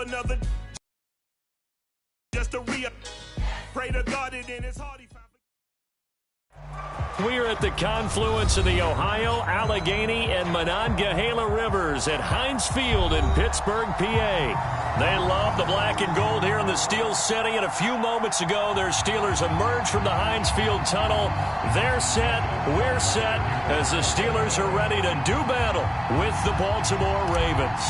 another just to pray to God it in his heart. We're at the confluence of the Ohio, Allegheny, and Monongahela Rivers at Heinz Field in Pittsburgh, PA. They love the black and gold here in the Steel City, and a few moments ago, their Steelers emerged from the Heinz Field tunnel. They're set, we're set, as the Steelers are ready to do battle with the Baltimore Ravens.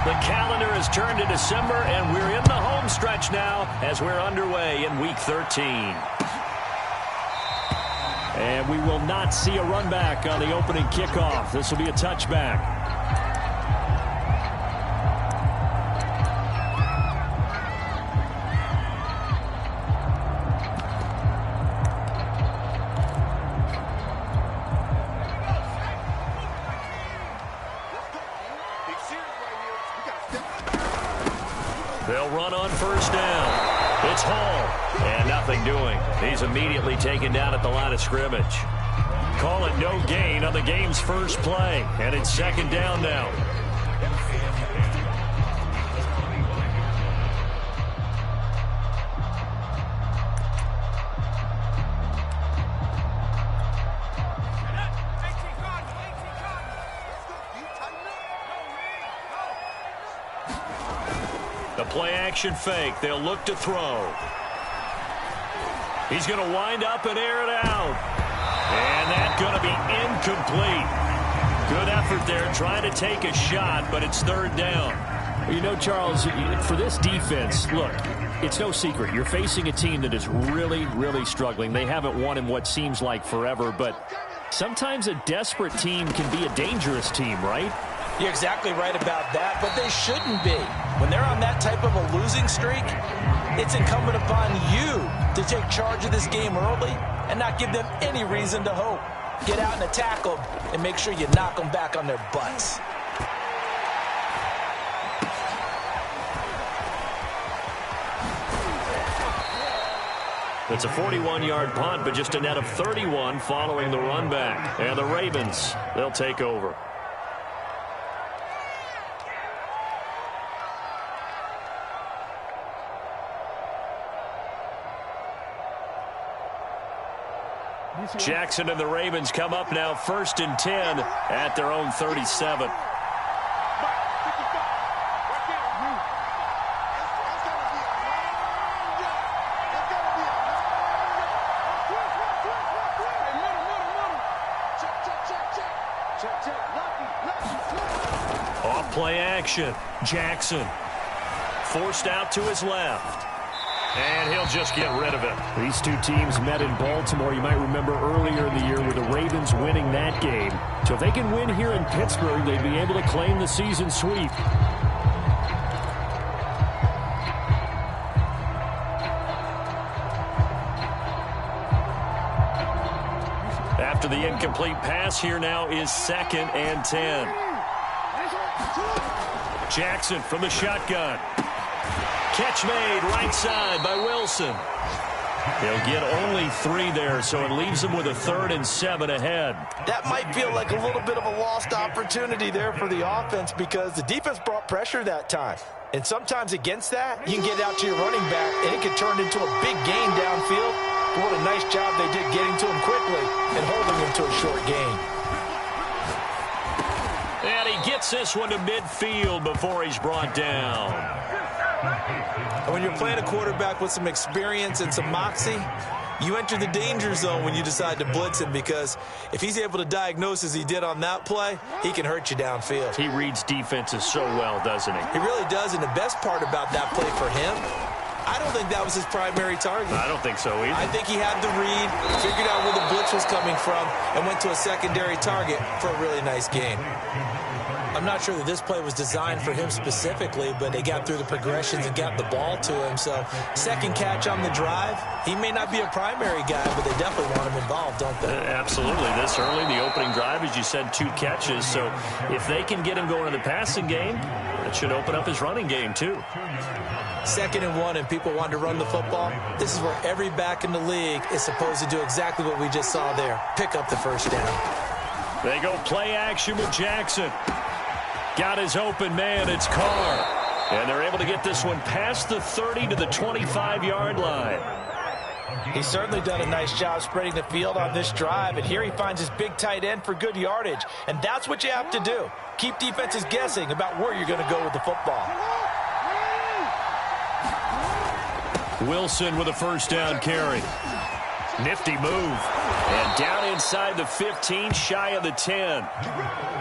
The calendar has turned to December, and we're in the home stretch now as we're underway in Week 13. And we will not see a run back on the opening kickoff. This will be a touchback. They'll run on first down. It's Hall, and nothing doing. He's immediately taken down at the line of scrimmage. Call it no gain on the game's first play, and it's second down now. The play-action fake. They'll look to throw. He's going to wind up and air it out. And that's going to be incomplete. Good effort there trying to take a shot, but it's third down. Well, you know, Charles, for this defense, look, it's no secret. You're facing a team that is really, really struggling. They haven't won in what seems like forever, but sometimes a desperate team can be a dangerous team, right? You're exactly right about that, but they shouldn't be. When they're on that type of a losing streak, it's incumbent upon you to take charge of this game early and not give them any reason to hope. Get out and attack them and make sure you knock them back on their butts. It's a 41-yard punt, but just a net of 31 following the run back. And the Ravens, they'll take over. Jackson and the Ravens come up now first and 10 at their own 37. Off play action. Jackson forced out to his left. And he'll just get rid of it. These two teams met in Baltimore. You might remember earlier in the year with the Ravens winning that game. So if they can win here in Pittsburgh, they'd be able to claim the season sweep. After the incomplete pass, here now is second and 10. Jackson from the shotgun. Catch made right side by Wilson. They'll get only 3 there, so it leaves them with a 3rd and 7 ahead. That might feel like a little bit of a lost opportunity there for the offense because the defense brought pressure that time. And sometimes against that, you can get out to your running back, and it could turn into a big gain downfield. But what a nice job they did getting to him quickly and holding him to a short gain. And he gets this one to midfield before he's brought down. And when you're playing a quarterback with some experience and some moxie, you enter the danger zone when you decide to blitz him because if he's able to diagnose as he did on that play, he can hurt you downfield. He reads defenses so well, doesn't he? He really does, and the best part about that play for him, I don't think that was his primary target. I don't think so either. I think he had the read, figured out where the blitz was coming from, and went to a secondary target for a really nice gain. I'm not sure that this play was designed for him specifically, but they got through the progressions and got the ball to him. So second catch on the drive, he may not be a primary guy, but they definitely want him involved, don't they? Absolutely. This early, the opening drive, as you said, 2 catches. So if they can get him going in the passing game, it should open up his running game too. 2nd and 1, and people want to run the football. This is where every back in the league is supposed to do exactly what we just saw there. Pick up the first down. They go play action with Jackson. Got his open man. It's Carr. And they're able to get this one past the 30 to the 25-yard line. He's certainly done a nice job spreading the field on this drive, and here he finds his big tight end for good yardage. And that's what you have to do. Keep defenses guessing about where you're going to go with the football. Wilson with a first down carry. Nifty move. And down inside the 15, shy of the 10.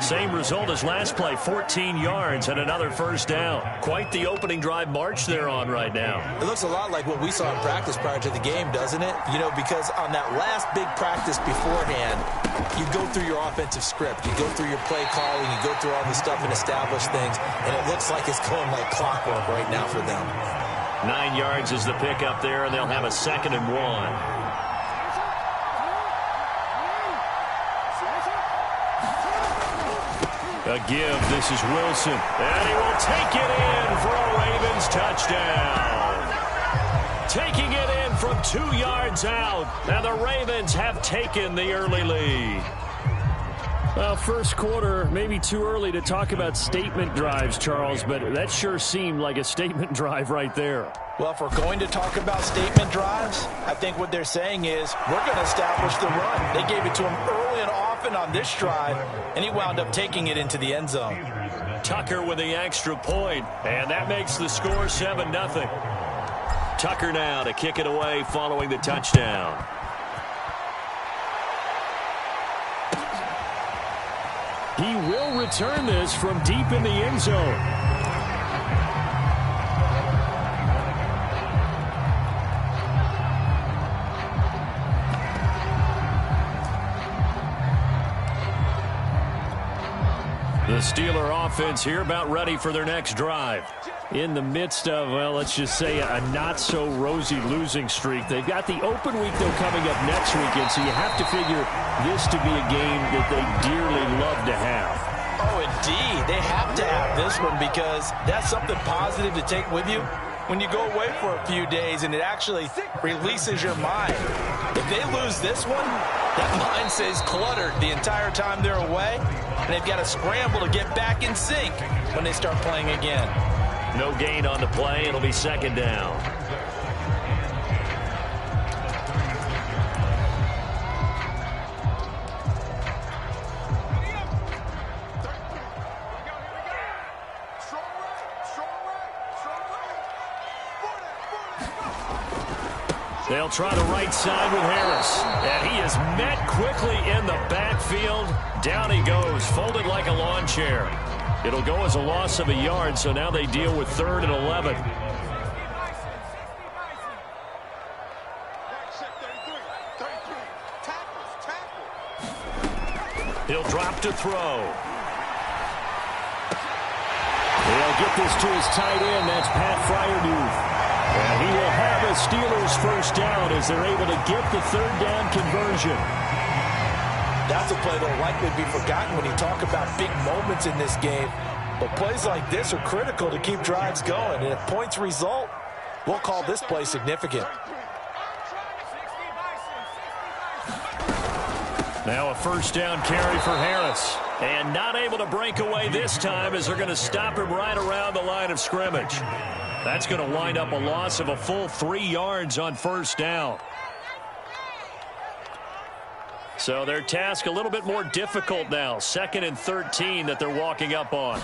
Same result as last play, 14 yards and another first down. Quite the opening drive march they're on right now. It looks a lot like what we saw in practice prior to the game, doesn't it? You know, because on that last big practice beforehand, you go through your offensive script. You go through your play calling. You go through all the stuff and establish things. And it looks like it's going like clockwork right now for them. 9 yards is the pickup there, and they'll have a 2nd and 1. A give. This is Wilson. And he will take it in for a Ravens touchdown. Taking it in from 2 yards out. And the Ravens have taken the early lead. Well, first quarter, maybe too early to talk about statement drives, Charles, but that sure seemed like a statement drive right there. Well, if we're going to talk about statement drives, I think what they're saying is we're going to establish the run. They gave it to him early and often on this drive, and he wound up taking it into the end zone. Tucker with the extra point, and that makes the score 7-0. Tucker now to kick it away following the touchdown. He will return this from deep in the end zone. The Steeler offense here about ready for their next drive. In the midst of, well, let's just say a not-so-rosy losing streak. They've got the open week, though, coming up next weekend, so you have to figure this to be a game that they dearly love to have. Oh, indeed. They have to have this one because that's something positive to take with you when you go away for a few days, and it actually releases your mind. If they lose this one, that mind stays cluttered the entire time they're away, and they've got to scramble to get back in sync when they start playing again. No gain on the play. It'll be 2nd down. They'll try the right side with Harris. And he is met quickly in the backfield. Down he goes, folded like a lawn chair. It'll go as a loss of a yard, so now they deal with 3rd and 11. He'll drop to throw. They'll get this to his tight end. That's Pat Freiermuth. And he will have a Steelers first down as they're able to get the 3rd down conversion. That's a play that will likely be forgotten when you talk about big moments in this game. But plays like this are critical to keep drives going. And if points result, we'll call this play significant. Now a first down carry for Harris. And not able to break away this time as they're going to stop him right around the line of scrimmage. That's going to wind up a loss of a full 3 yards on first down. So their task a little bit more difficult now. 2nd and 13 that they're walking up on.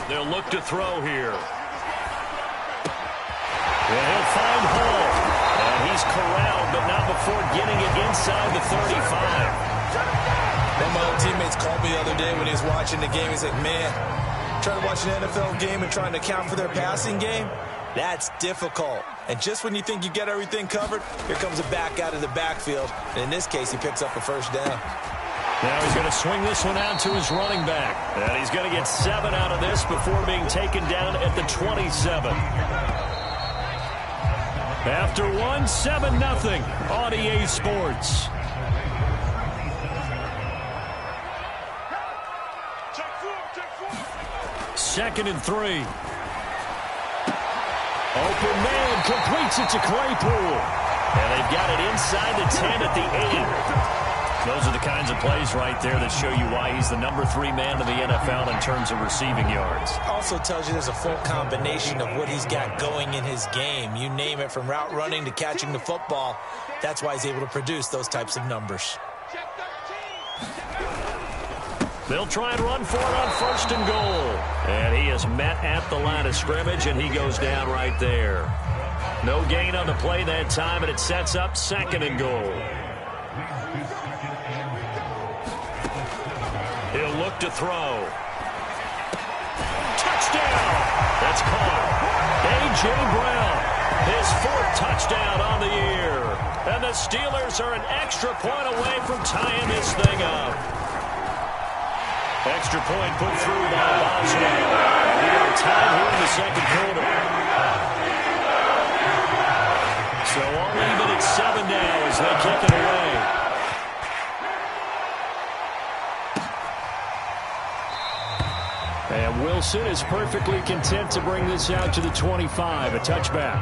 They'll look to throw here. And he'll find Hall. And he's corralled, but not before getting it inside the 35. One of my old teammates called me the other day when he was watching the game. He's like, man, trying to watch an NFL game and trying to account for their passing game, that's difficult. And just when you think you get everything covered, here comes a back out of the backfield. And in this case, he picks up a first down. Now he's going to swing this one out to his running back. And he's going to get 7 out of this before being taken down at the 27. After 1, 7-0 on EA Sports. Second and 3. Open man completes it to Claypool. And they've got it inside the 10 at the 8. Those are the kinds of plays right there that show you why he's the #3 man in the NFL in terms of receiving yards. Also tells you there's a full combination of what he's got going in his game. You name it, from route running to catching the football. That's why he's able to produce those types of numbers. They'll try and run for it on 1st and goal. And he is met at the line of scrimmage, and he goes down right there. No gain on the play that time, and it sets up 2nd and goal. He'll look to throw. Touchdown! That's caught. A.J. Brown, his 4th touchdown on the year. And the Steelers are an extra point away from tying this thing up. Extra point put through by Boswell. We are tied here in the 2nd quarter. So all even at 7 now as they kick it away. And Wilson is perfectly content to bring this out to the 25, a touchback.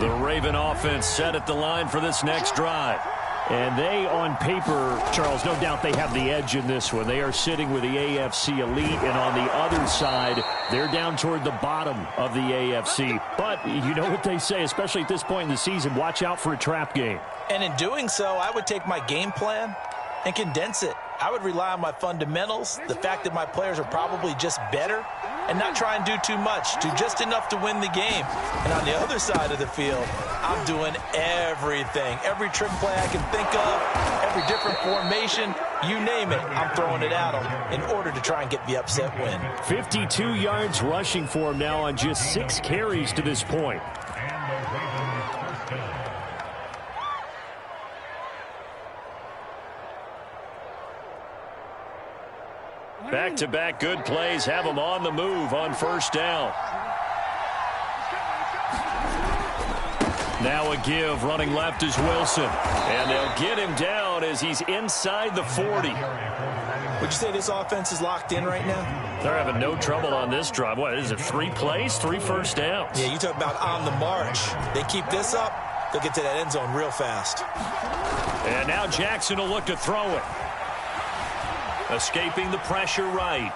The Raven offense set at the line for this next drive. And they, on paper, Charles, no doubt they have the edge in this one. They are sitting with the AFC elite, and on the other side, they're down toward the bottom of the AFC. But you know what they say, especially at this point in the season, watch out for a trap game. And in doing so, I would take my game plan and condense it. I would rely on my fundamentals, the fact that my players are probably just better, and not try and do too much, do just enough to win the game. And on the other side of the field, I'm doing everything. Every trick play I can think of, every different formation, you name it, I'm throwing it at them in order to try and get the upset win. 52 yards rushing for him now on just 6 carries to this point. Back-to-back good plays have them on the move on 1st down. Now a give, running left is Wilson. And they'll get him down as he's inside the 40. Would you say this offense is locked in right now? They're having no trouble on this drive. What is it, 3 plays, 3 first downs? Yeah, you talk about on the march. They keep this up, they'll get to that end zone real fast. And now Jackson will look to throw it. Escaping the pressure right.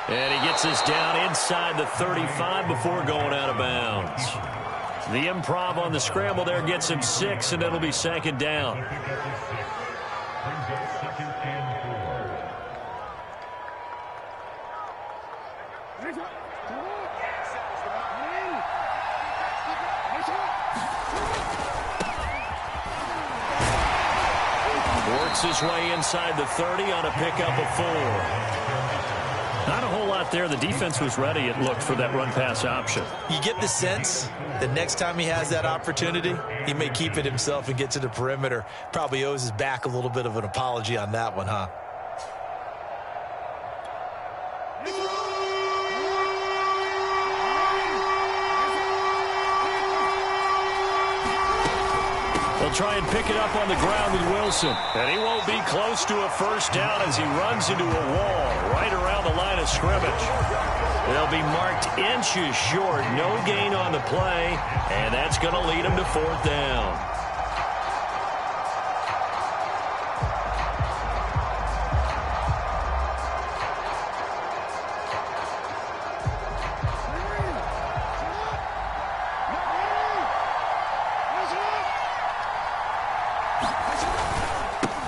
And he gets us down inside the 35 before going out of bounds. The improv on the scramble there gets him 6, and it'll be 2nd down. Works his way inside the 30 on a pickup of 4. Not a whole lot there. The defense was ready, it looked, for that run-pass option. You get the sense that next time he has that opportunity, he may keep it himself and get to the perimeter. Probably owes his back a little bit of an apology on that one, huh? They'll try and pick it up on the ground with Wilson. And he won't be close to a 1st down as he runs into a wall right around the line of scrimmage. They'll be marked inches short. No gain on the play. And that's going to lead him to 4th down.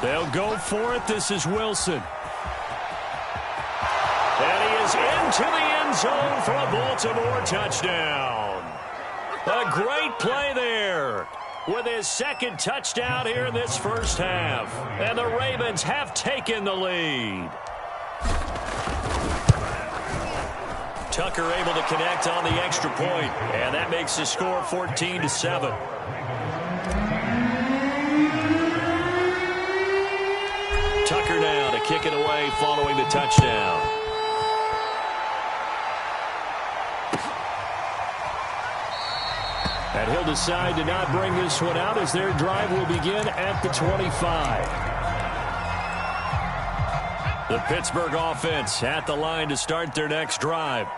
They'll go for it. This is Wilson. And he is into the end zone for a Baltimore touchdown. A great play there with his 2nd touchdown here in this 1st half. And the Ravens have taken the lead. Tucker able to connect on the extra point, and that makes the score 14-7. Tucker now to kick it away following the touchdown. And he'll decide to not bring this one out as their drive will begin at the 25. The Pittsburgh offense at the line to start their next drive.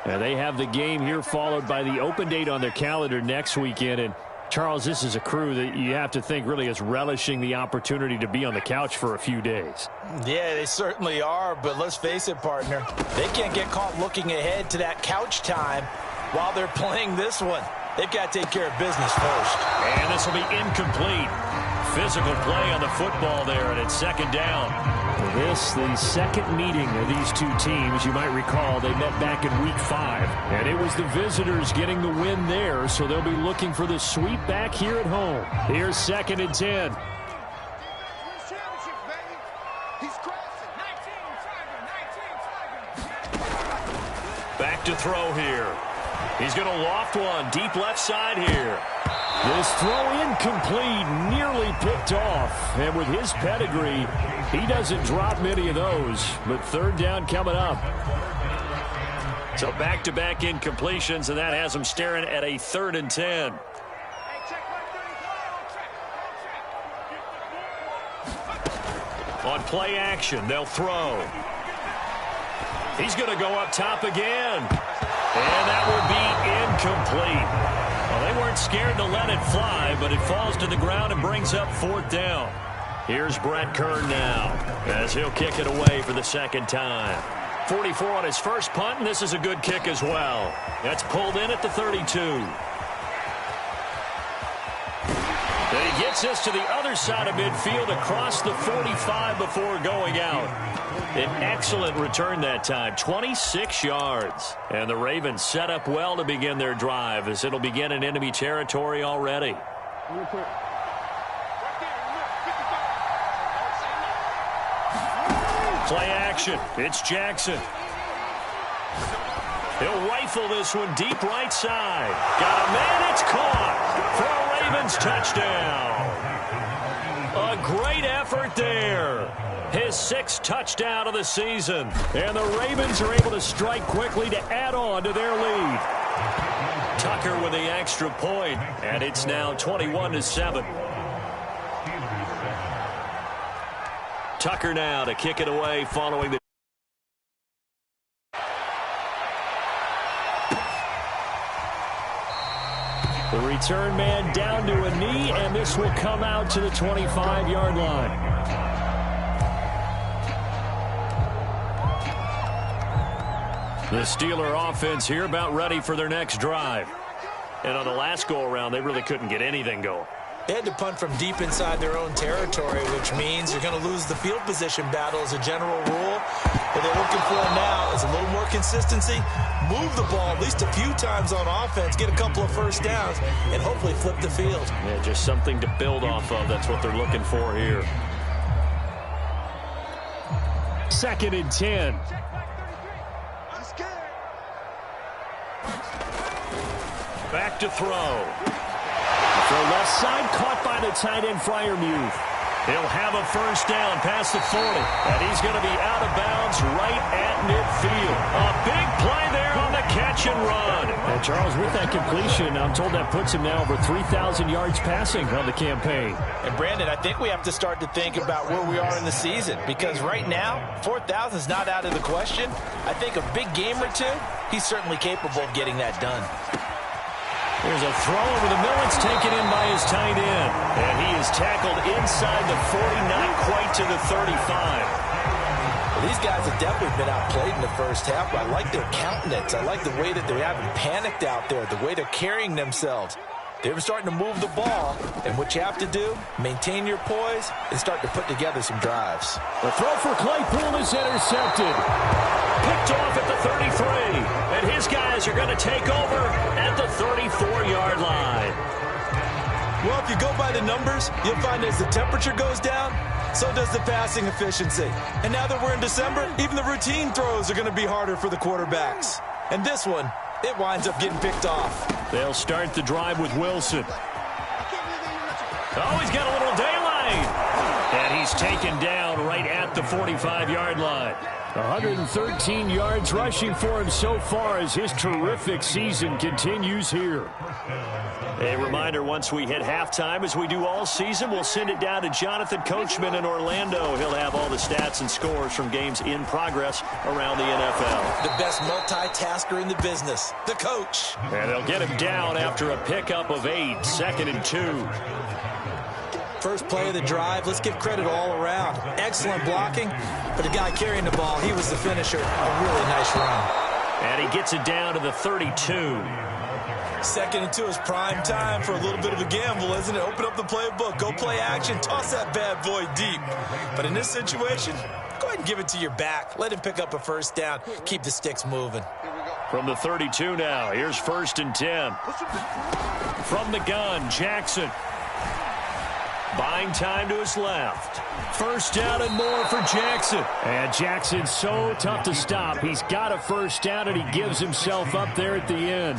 And they have the game here followed by the open date on their calendar next weekend. And Charles, this is a crew that you have to think really is relishing the opportunity to be on the couch for a few days. Yeah, they certainly are, but let's face it, partner. They can't get caught looking ahead to that couch time while they're playing this one. They've got to take care of business first. And this will be incomplete. Physical play on the football there, and it's second down. This, the second meeting of these two teams. You might recall they met back in Week 5. And it was the visitors getting the win there, so they'll be looking for the sweep back here at home. Here's 2nd and 10. Back to throw here. He's going to loft one deep left side here. This throw incomplete, nearly picked off. And with his pedigree, he doesn't drop many of those. But 3rd down coming up. So back-to-back incompletions, and that has him staring at a 3rd and 10. On play action, they'll throw. He's going to go up top again. And that will be incomplete. Well, they weren't scared to let it fly, but it falls to the ground and brings up 4th down. Here's Brett Kern now as he'll kick it away for the 2nd time. 44 on his first punt, and this is a good kick as well. That's pulled in at the 32. And he gets us to the other side of midfield across the 45 before going out. An excellent return that time, 26 yards. And the Ravens set up well to begin their drive as it'll begin in enemy territory already. Play action. It's Jackson. He'll rifle this one deep right side. Got a man. It's caught for a Ravens touchdown. A great effort there. His 6th touchdown of the season. And the Ravens are able to strike quickly to add on to their lead. Tucker with the extra point, and it's now 21-7. Tucker now to kick it away following the... The return man down to a knee, and this will come out to the 25-yard line. The Steeler offense here about ready for their next drive. And on the last go-around, they really couldn't get anything going. They had to punt from deep inside their own territory, which means you're going to lose the field position battle as a general rule. What they're looking for now is a little more consistency, move the ball at least a few times on offense, get a couple of first downs, and hopefully flip the field. Yeah, just something to build off of. That's what they're looking for here. 2nd and 10. Back to throw. Throw left side, caught by the tight end, Freiermuth. He'll have a first down past the 40. And he's going to be out of bounds right at midfield. A big play there on the catch and run. And Charles, with that completion, I'm told that puts him now over 3,000 yards passing on the campaign. And Brandon, I think we have to start to think about where we are in the season, because right now, 4,000 is not out of the question. I think a big game or two, he's certainly capable of getting that done. There's a throw over the middle. It's taken in by his tight end. And he is tackled inside the 40, not quite to the 35. Well, these guys have definitely been outplayed in the first half, but I like their countenance. I like the way that they haven't panicked out there, the way they're carrying themselves. They're starting to move the ball, and what you have to do, maintain your poise and start to put together some drives. The throw for Claypool is intercepted. Picked off at the 33, and his guys are going to take over at the 34-yard line. Well, if you go by the numbers, you'll find as the temperature goes down, so does the passing efficiency. And now that we're in December, even the routine throws are going to be harder for the quarterbacks. And this one, it winds up getting picked off. They'll start the drive with Wilson. Oh, he's got a little daylight. And he's taken down right at the 45-yard line. 113 yards rushing for him so far as his terrific season continues here. A reminder, once we hit halftime, as we do all season, we'll send it down to Jonathan Coachman in Orlando. He'll have all the stats and scores from games in progress around the NFL. The best multitasker in the business, the coach. And they'll get him down after a pickup of 8, 2nd and 2. First play of the drive, let's give credit all around. Excellent blocking, but the guy carrying the ball, he was the finisher. A really nice run. And he gets it down to the 32. 2nd and 2 is prime time for a little bit of a gamble, isn't it? Open up the playbook, go play action, toss that bad boy deep. But in this situation, go ahead and give it to your back. Let him pick up a first down. Keep the sticks moving. From the 32 now, here's 1st and 10. From the gun, Jackson. Buying time to his left. First down and more for Jackson. And Jackson's so tough to stop. He's got a first down, and he gives himself up there at the end.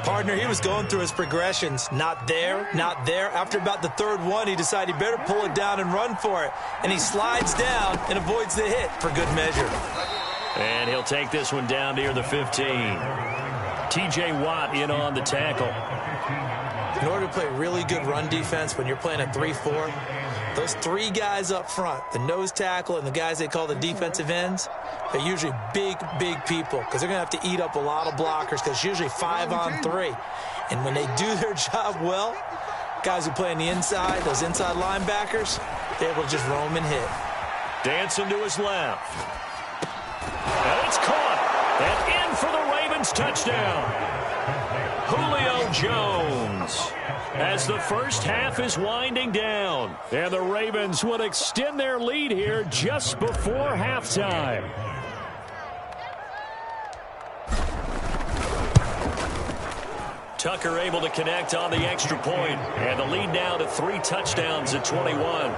Partner, he was going through his progressions. Not there, not there. After about the 3rd one, he decided he better pull it down and run for it. And he slides down and avoids the hit for good measure. And he'll take this one down near the 15. T.J. Watt in on the tackle. In order to play really good run defense when you're playing a 3-4, those 3 guys up front, the nose tackle and the guys they call the defensive ends, they're usually big, big people because they're going to have to eat up a lot of blockers because it's usually 5 on 3. And when they do their job well, guys who play on the inside, those inside linebackers, they're able to just roam and hit. Dancing to his left. And it's caught. And in for the Ravens touchdown. Julio Jones, as the first half is winding down. And the Ravens will extend their lead here just before halftime. Tucker able to connect on the extra point. And the lead now to 3 touchdowns at 21.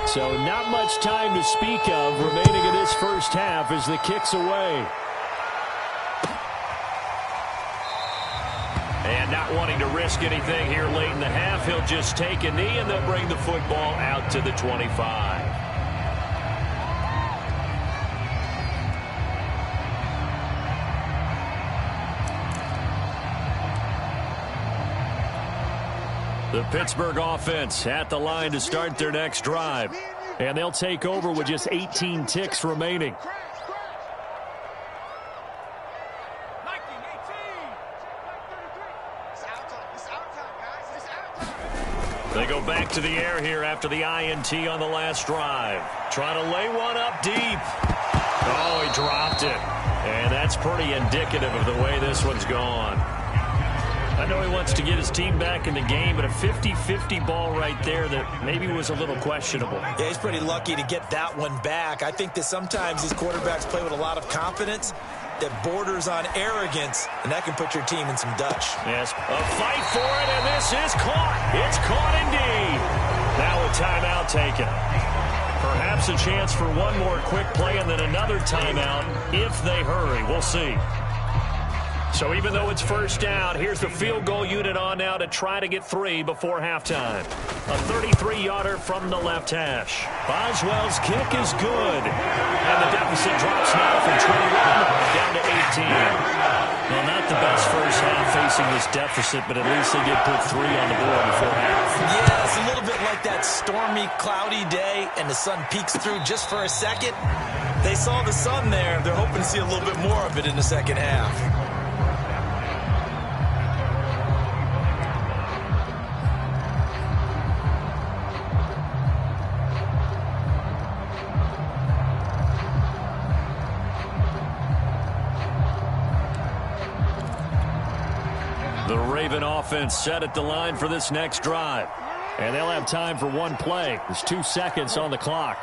So not much time to speak of remaining in this first half as the kick's away. And not wanting to risk anything here late in the half, he'll just take a knee and they'll bring the football out to the 25. The Pittsburgh offense at the line to start their next drive. And they'll take over with just 18 ticks remaining. They go back to the air here after the INT on the last drive. Trying to lay one up deep. Oh, he dropped it. And that's pretty indicative of the way this one's gone. I know he wants to get his team back in the game, but a 50-50 ball right there that maybe was a little questionable. Yeah, he's pretty lucky to get that one back. I think that sometimes these quarterbacks play with a lot of confidence that borders on arrogance, and that can put your team in some Dutch. Yes, a fight for it, and this is caught. It's caught indeed. Now a timeout taken. Perhaps a chance for one more quick play and then another timeout if they hurry. We'll see. So even though it's first down, here's the field goal unit on now to try to get 3 before halftime. A 33-yarder from the left hash. Boswell's kick is good. And the deficit drops now from 21 down to 18. Well, not the best first half facing this deficit, but at least they did put 3 on the board before half. Yeah, it's a little bit like that stormy, cloudy day, and the sun peeks through just for a second. They saw the sun there. They're hoping to see a little bit more of it in the second half. The Raven offense set at the line for this next drive. And they'll have time for one play. There's 2 seconds on the clock.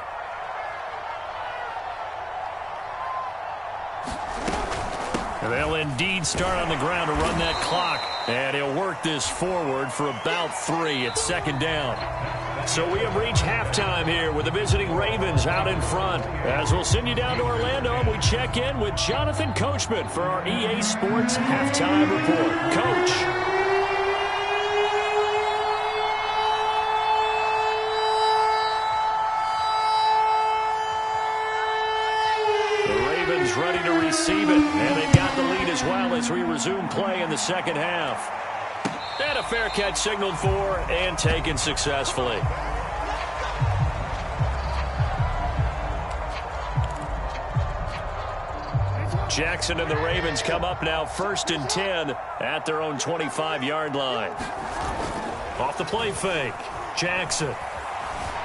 And they'll indeed start on the ground to run that clock. And he'll work this forward for about 3 at second down. So we have reached halftime here with the visiting Ravens out in front. As we'll send you down to Orlando, and we check in with Jonathan Coachman for our EA Sports Halftime Report. Coach. Ready to receive it, and they've got the lead as well as we resume play in the second half. And a fair catch signaled for and taken successfully. Jackson and the Ravens come up now 1st and 10 at their own 25-yard line. Off the play fake, Jackson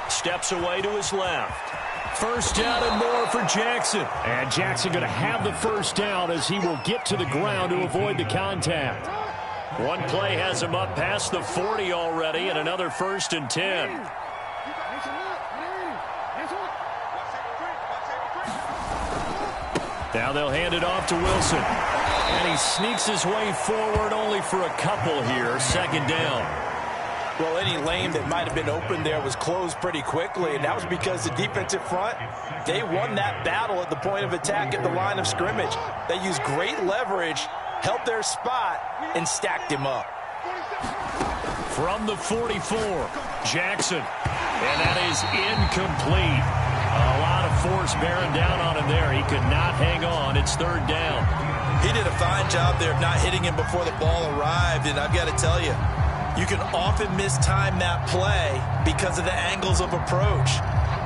steps away to his left. First down and more for Jackson. And Jackson going to have the first down as he will get to the ground to avoid the contact. One play has him up past the 40 already, and another 1st and 10. Now they'll hand it off to Wilson. And he sneaks his way forward only for a couple here. Second down. Well, any lane that might have been open there was closed pretty quickly, and that was because the defensive front, they won that battle at the point of attack at the line of scrimmage. They used great leverage, held their spot, and stacked him up. From the 44, Jackson. And that is incomplete. A lot of force bearing down on him there. He could not hang on. It's 3rd down. He did a fine job there of not hitting him before the ball arrived, and I've got to tell you, you can often mistime that play because of the angles of approach.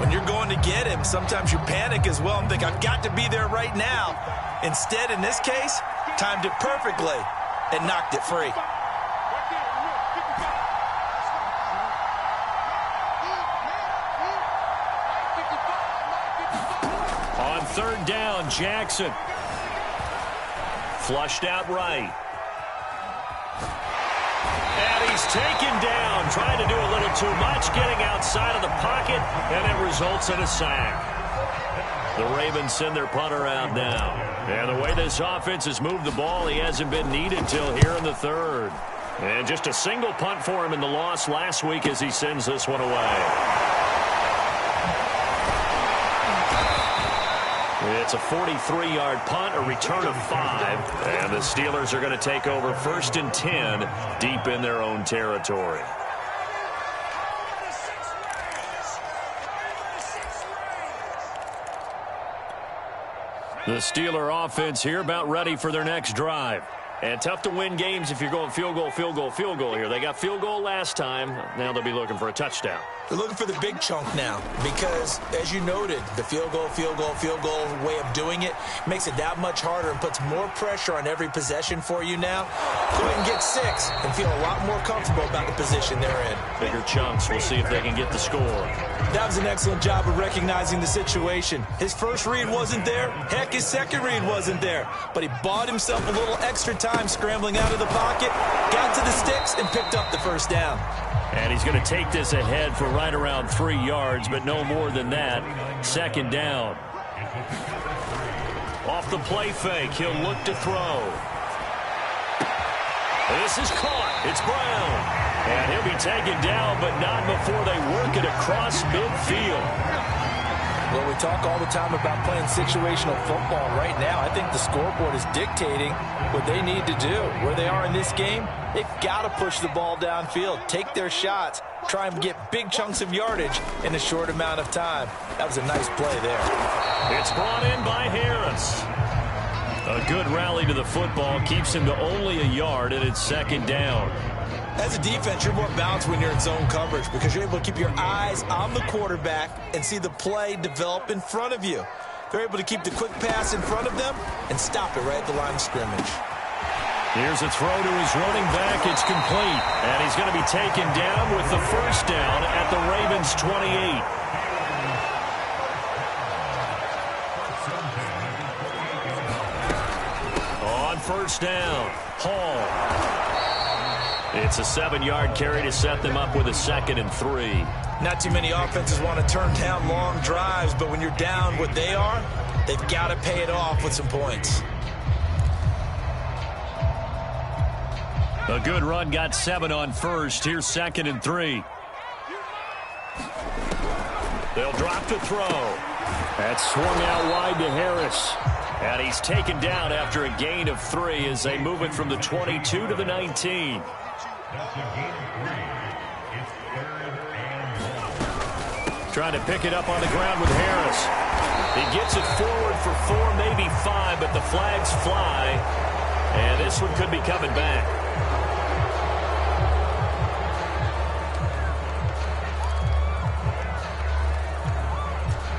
When you're going to get him, sometimes you panic as well and think, I've got to be there right now. Instead, in this case, timed it perfectly and knocked it free. On 3rd down, Jackson. Flushed out right. And he's taken down, trying to do a little too much, getting outside of the pocket, and it results in a sack. The Ravens send their punter out now. And the way this offense has moved the ball, he hasn't been needed till here in the 3rd. And just a single punt for him in the loss last week as he sends this one away. It's a 43-yard punt, a return of 5, and the Steelers are going to take over 1st and 10 deep in their own territory. The Steeler offense here about ready for their next drive. And tough to win games if you're going field goal, field goal, field goal here. They got field goal last time. Now they'll be looking for a touchdown. They're looking for the big chunk now because, as you noted, the field goal way of doing it makes it that much harder and puts more pressure on every possession for you now. Go ahead and get 6 and feel a lot more comfortable about the position they're in. Bigger chunks. We'll see if they can get the score. That was an excellent job of recognizing the situation. His first read wasn't there. Heck, his second read wasn't there. But he bought himself a little extra time scrambling out of the pocket, got to the sticks, and picked up the first down. And he's going to take this ahead for right around 3 yards, but no more than that. Second down. Off the play fake, he'll look to throw. This is caught. It's Brown. And he'll be taken down, but not before they work it across midfield. Well, we talk all the time about playing situational football. Right now, I think the scoreboard is dictating what they need to do. Where they are in this game, they've got to push the ball downfield, take their shots, try and get big chunks of yardage in a short amount of time. That was a nice play there. It's brought in by Harris. A good rally to the football keeps him to only a yard, and it's second down. As a defense, you're more balanced when you're in zone coverage because you're able to keep your eyes on the quarterback and see the play develop in front of you. They're able to keep the quick pass in front of them and stop it right at the line of scrimmage. Here's a throw to his running back. It's complete. And he's going to be taken down with the first down at the Ravens' 28. On first down, Hall. It's a 7-yard carry to set them up with a 2nd and 3. Not too many offenses want to turn down long drives, but when you're down what they are, they've got to pay it off with some points. A good run, got 7 on first. Here's 2nd and 3. They'll drop to throw. That swung out wide to Harris. And he's taken down after a gain of 3 as they move it from the 22 to the 19. Trying to pick it up on the ground with Harris. He gets it forward for 4, maybe 5, but the flags fly. And this one could be coming back.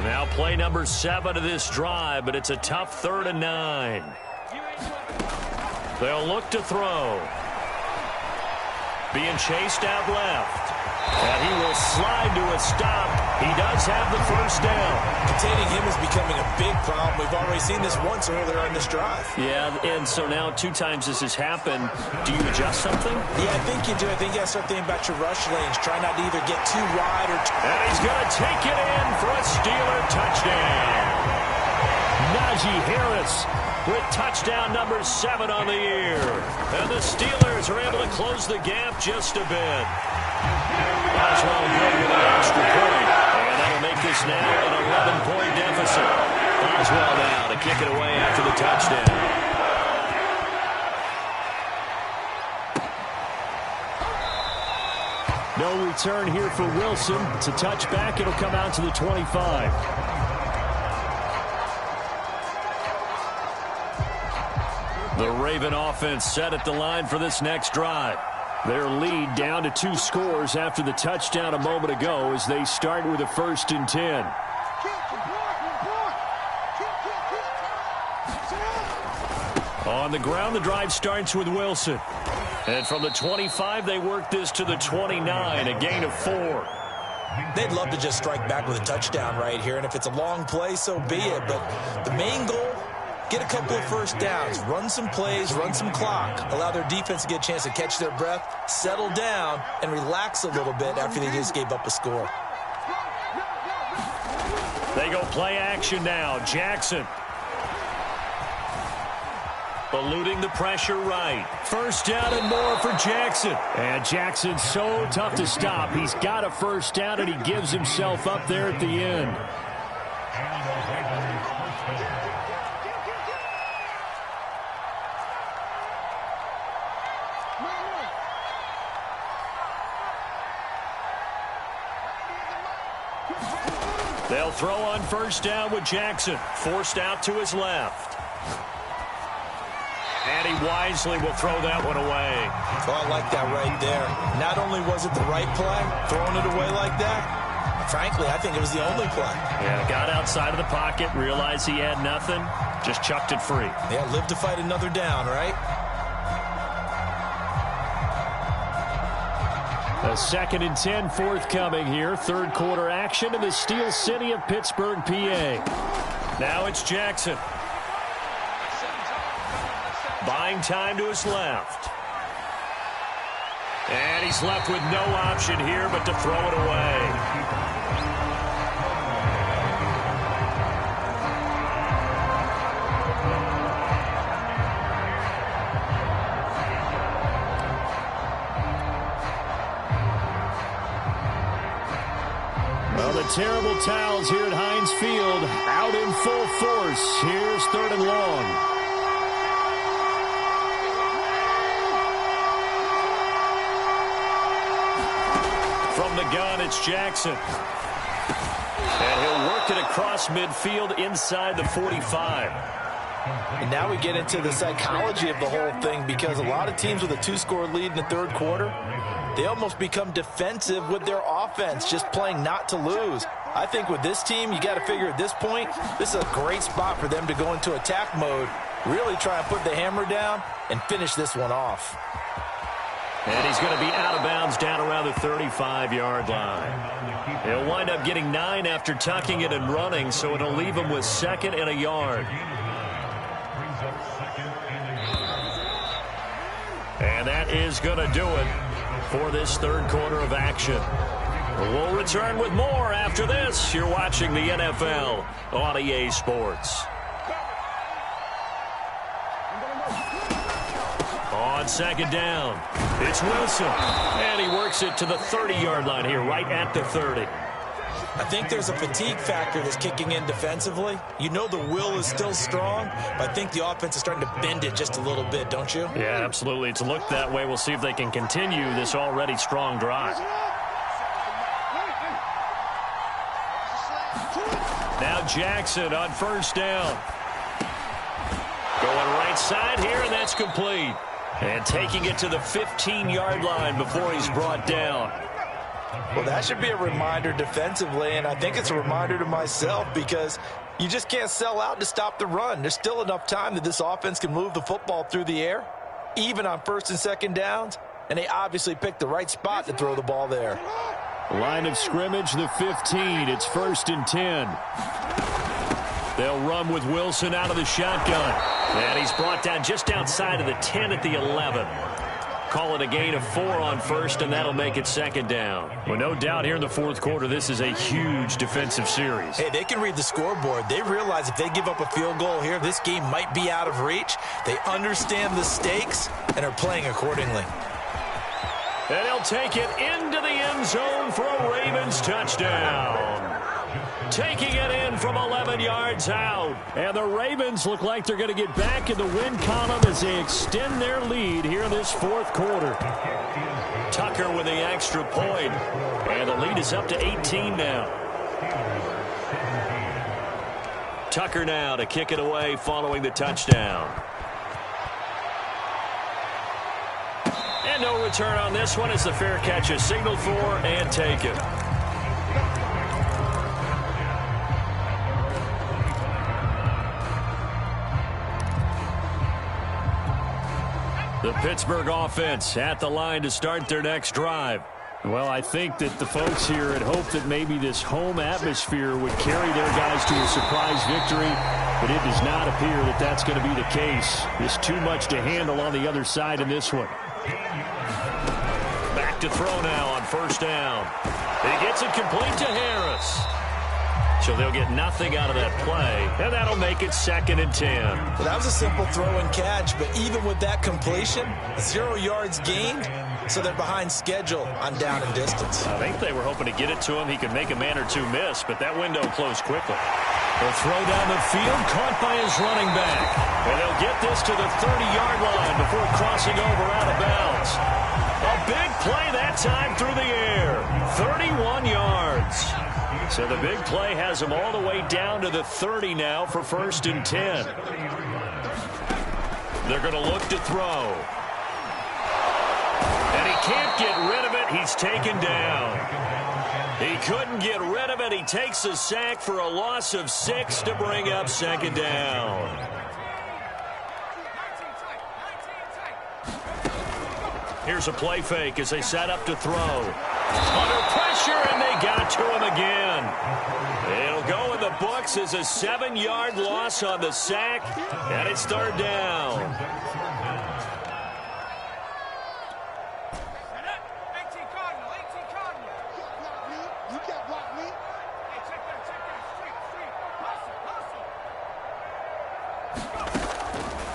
Now play number 7 of this drive, but it's a tough 3rd and 9. They'll look to throw. Being chased out left. And he will slide to a stop. He does have the first down. Containing him is becoming a big problem. We've already seen this once earlier in this drive. Yeah, and so now 2 times this has happened. Do you adjust something? Yeah, I think you do. I think you got to start thinking about your rush lanes. Try not to either get too wide or... And he's going to take it in for a Steeler touchdown. Najee Harris with touchdown number 7 on the year. And the Steelers are able to close the gap just a bit. Boswell good with an extra point. And that'll make this now an 11-point deficit. Boswell now to kick it away after the touchdown. No return here for Wilson. It's a touchback. It'll come out to the 25. The Raven offense set at the line for this next drive. Their lead down to 2 scores after the touchdown a moment ago as they start with a 1st and 10. On the ground, the drive starts with Wilson. And from the 25, they work this to the 29, a gain of 4. They'd love to just strike back with a touchdown right here, and if it's a long play, so be it. But the main goal, get a couple of first downs, run some plays, run some clock, allow their defense to get a chance to catch their breath, settle down, and relax a little bit after they just gave up a score. They go play action now. Jackson. Eluding the pressure right. First down and more for Jackson. And Jackson's so tough to stop. He's got a first down, and he gives himself up there at the end. They'll throw on first down with Jackson. Forced out to his left. And he wisely will throw that one away. Oh, I like that right there. Not only was it the right play, throwing it away like that, frankly, I think it was the only play. Yeah, got outside of the pocket, realized he had nothing, just chucked it free. Yeah, live to fight another down, right? A 2nd and 10 forthcoming here. 3rd quarter action in the Steel City of Pittsburgh, PA. Now it's Jackson. Buying time to his left. And he's left with no option here but to throw it away. Well, the terrible towels here at Heinz Field out in full force. Here's 3rd and long. From the gun, it's Jackson. And he'll work it across midfield inside the 45. And now we get into the psychology of the whole thing, because a lot of teams with a 2-score lead in the 3rd quarter, they almost become defensive with their offense, just playing not to lose. I think with this team, you got to figure at this point, this is a great spot for them to go into attack mode, really try and put the hammer down and finish this one off. And he's going to be out of bounds down around the 35-yard line. He'll wind up getting 9 after tucking it and running, so it'll leave him with 2nd and a yard. And that is going to do it for this 3rd quarter of action. We'll return with more after this. You're watching the NFL on EA Sports. On second down. It's Wilson. And he works it to the 30-yard line here, right at the 30. I think there's a fatigue factor that's kicking in defensively. You know the will is still strong, but I think the offense is starting to bend it just a little bit, don't you? Yeah, absolutely. It's looked that way. We'll see if they can continue this already strong drive. Now Jackson on first down. Going right side here, and that's complete. And taking it to the 15-yard line before he's brought down. Well, that should be a reminder defensively, and I think it's a reminder to myself because you just can't sell out to stop the run. There's still enough time that this offense can move the football through the air, even on first and second downs, and they obviously picked the right spot to throw the ball there. Line of scrimmage, the 15. It's 1st and 10. They'll run with Wilson out of the shotgun. And he's brought down just outside of the 10 at the 11. Call it a gain of 4 on first, and that'll make it second down. Well, no doubt here in the fourth quarter, this is a huge defensive series. Hey, they can read the scoreboard. They realize if they give up a field goal here, this game might be out of reach. They understand the stakes and are playing accordingly. And he'll take it into the end zone for a Ravens touchdown. Taking it in from 11 yards out. And the Ravens look like they're going to get back in the win column as they extend their lead here in this fourth quarter. Tucker with the extra point. And the lead is up to 18 now. Tucker now to kick it away following the touchdown. And no return on this one as the fair catch is signaled for and taken. The Pittsburgh offense at the line to start their next drive. Well, I think that the folks here had hoped that maybe this home atmosphere would carry their guys to a surprise victory, but it does not appear that that's going to be the case. There's too much to handle on the other side in this one. Back to throw now on first down. He gets it complete to Harris. So they'll get nothing out of that play, and that'll make it 2nd and 10. Well, that was a simple throw and catch, but even with that completion, 0 yards gained, so they're behind schedule on down and distance. I think they were hoping to get it to him. He could make a man or two miss, but that window closed quickly. The throw down the field, caught by his running back. And they'll get this to the 30-yard line before crossing over out of bounds. A big play that time through the air. 31 yards. So the big play has him all the way down to the 30 now for 1st and 10. They're going to look to throw. And he can't get rid of it. He's taken down. He couldn't get rid of it. He takes a sack for a loss of 6 to bring up 2nd down. Here's a play fake as they set up to throw. Under pressure, and they got to him again. It'll go in the books as a 7-yard loss on the sack, and it's 3rd down.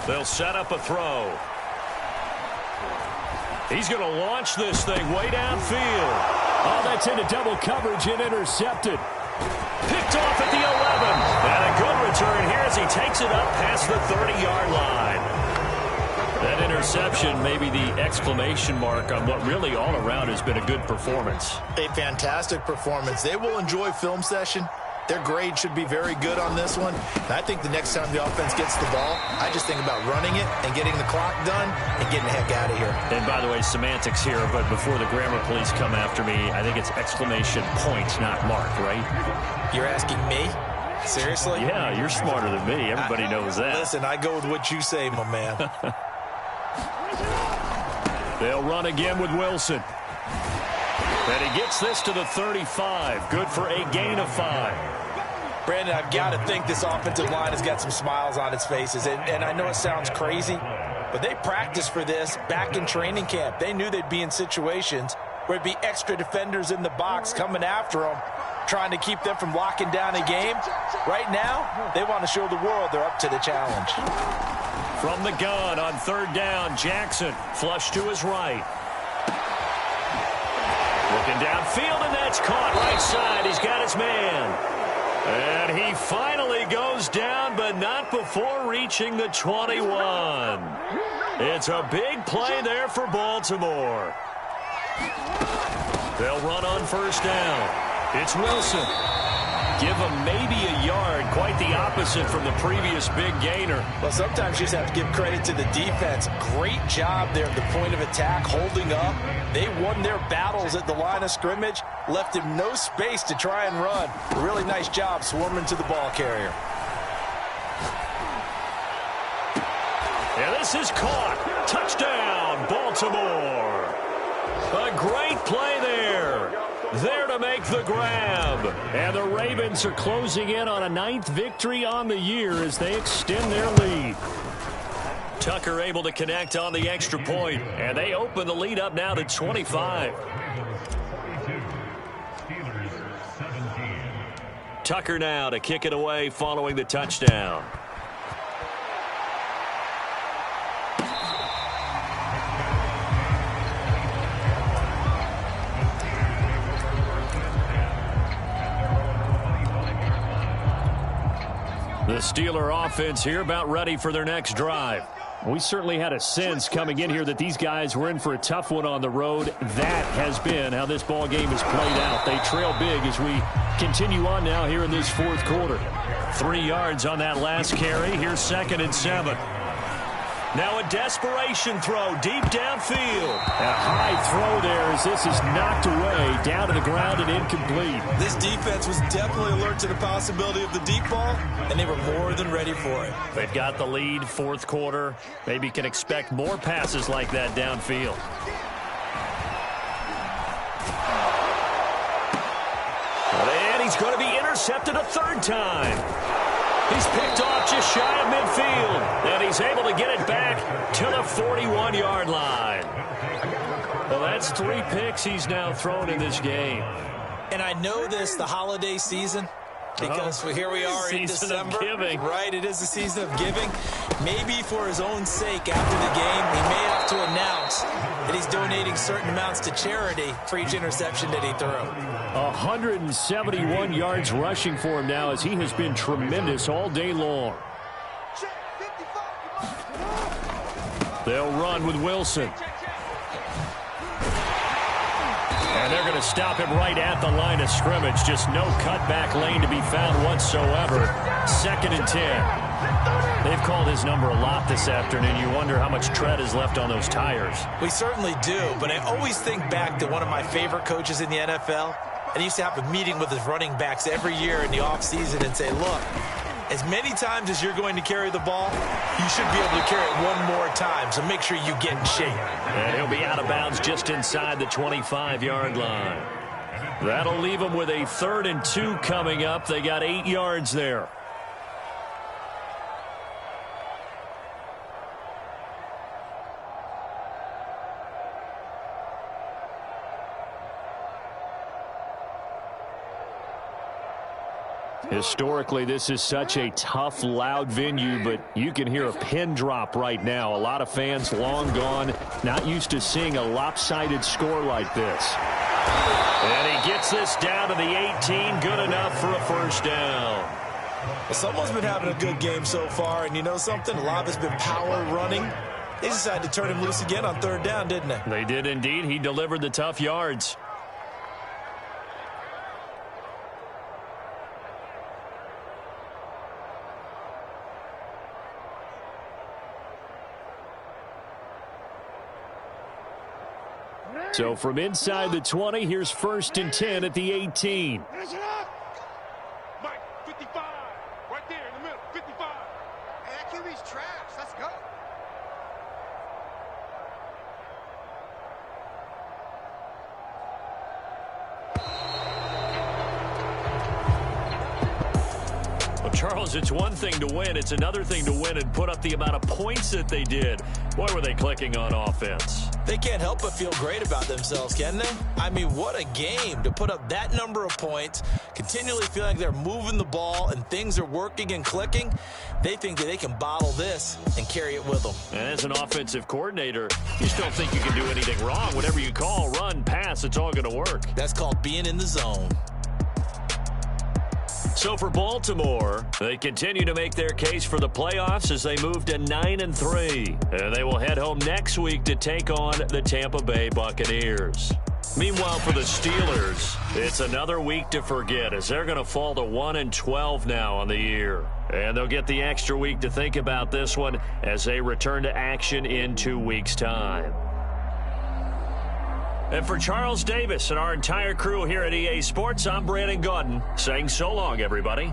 They'll set up a throw. He's going to launch this thing way downfield. Oh, that's into double coverage and intercepted. Picked off at the 11. And a good return here as he takes it up past the 30-yard line. That interception may be the exclamation mark on what really all around has been a good performance. A fantastic performance. They will enjoy film session. Their grade should be very good on this one. And I think the next time the offense gets the ball, I just think about running it and getting the clock done and getting the heck out of here. And by the way, semantics here, but before the grammar police come after me, I think it's exclamation point, not mark, right? You're asking me? Seriously? Yeah, you're smarter than me. Everybody knows that. Listen, I go with what you say, my man. They'll run again with Wilson. And he gets this to the 35. Good for a gain of 5. Brandon, I've got to think this offensive line has got some smiles on its faces. And I know it sounds crazy, but they practiced for this back in training camp. They knew they'd be in situations where it'd be extra defenders in the box coming after them, trying to keep them from locking down a game. Right now, they want to show the world they're up to the challenge. From the gun on third down, Jackson flush to his right. Looking downfield, and that's caught right side. He's got his man. And he finally goes down, but not before reaching the 21. It's a big play there for Baltimore. They'll run on first down. It's Wilson. Give him maybe a yard, quite the opposite from the previous big gainer. Well, sometimes you just have to give credit to the defense. Great job there at the point of attack, holding up. They won their battles at the line of scrimmage, left him no space to try and run. Really nice job swarming to the ball carrier. And this is caught. Touchdown, Baltimore. A great play there. There to make the grab. And the Ravens are closing in on a 9th victory on the year as they extend their lead. Tucker able to connect on the extra point, and they open the lead up now to 25. Tucker now to kick it away following the touchdown. The Steeler offense here about ready for their next drive. We certainly had a sense coming in here that these guys were in for a tough one on the road. That has been how this ball game has played out. They trail big as we continue on now here in this fourth quarter. 3 yards on that last carry. Here's 2nd and 7. Now a desperation throw deep downfield. A high throw there as this is knocked away down to the ground and incomplete. This defense was definitely alert to the possibility of the deep ball, and they were more than ready for it. They've got the lead, fourth quarter. Maybe can expect more passes like that downfield. And he's going to be intercepted a 3rd time. He's picked off just shy of midfield, and he's able to get it back to the 41-yard line. Well, that's 3 picks he's now thrown in this game. And I know this, the holiday season, because here we are in December. Season of giving. Right, it is the season of giving. Maybe for his own sake after the game, he may have to announce that he's donating certain amounts to charity for each interception that he threw. 171 yards rushing for him now as he has been tremendous all day long. They'll run with Wilson. And they're going to stop him right at the line of scrimmage. Just no cutback lane to be found whatsoever. 2nd and 10. They've called his number a lot this afternoon. You wonder how much tread is left on those tires. We certainly do, but I always think back to one of my favorite coaches in the NFL. And he used to have a meeting with his running backs every year in the offseason and say, look, as many times as you're going to carry the ball, you should be able to carry it one more time, so make sure you get in shape. And he'll be out of bounds just inside the 25-yard line. That'll leave them with a 3rd and 2 coming up. They got 8 yards there. Historically, this is such a tough, loud venue, but you can hear a pin drop right now. A lot of fans long gone, not used to seeing a lopsided score like this. And he gets this down to the 18, good enough for a 1st down. Well, someone's been having a good game so far, and you know something? A lot has been power running. They decided to turn him loose again on 3rd down, didn't they? They did indeed. He delivered the tough yards. So from inside the 20, here's 1st and 10 at the 18. Mike, 55. Right there in the middle, 55. Hey, that QB's trash. Let's go. Charles, it's one thing to win. It's another thing to win and put up the amount of points that they did. Boy, were they clicking on offense. They can't help but feel great about themselves, can they? I mean, what a game to put up that number of points, continually feeling like they're moving the ball and things are working and clicking. They think that they can bottle this and carry it with them. And as an offensive coordinator, you just don't think you can do anything wrong. Whatever you call, run, pass, it's all going to work. That's called being in the zone. So for Baltimore, they continue to make their case for the playoffs as they move to 9-3. And they will head home next week to take on the Tampa Bay Buccaneers. Meanwhile, for the Steelers, it's another week to forget as they're going to fall to 1-12 now on the year. And they'll get the extra week to think about this one as they return to action in 2 weeks' time. And for Charles Davis and our entire crew here at EA Sports, I'm Brandon Gaudin saying so long, everybody.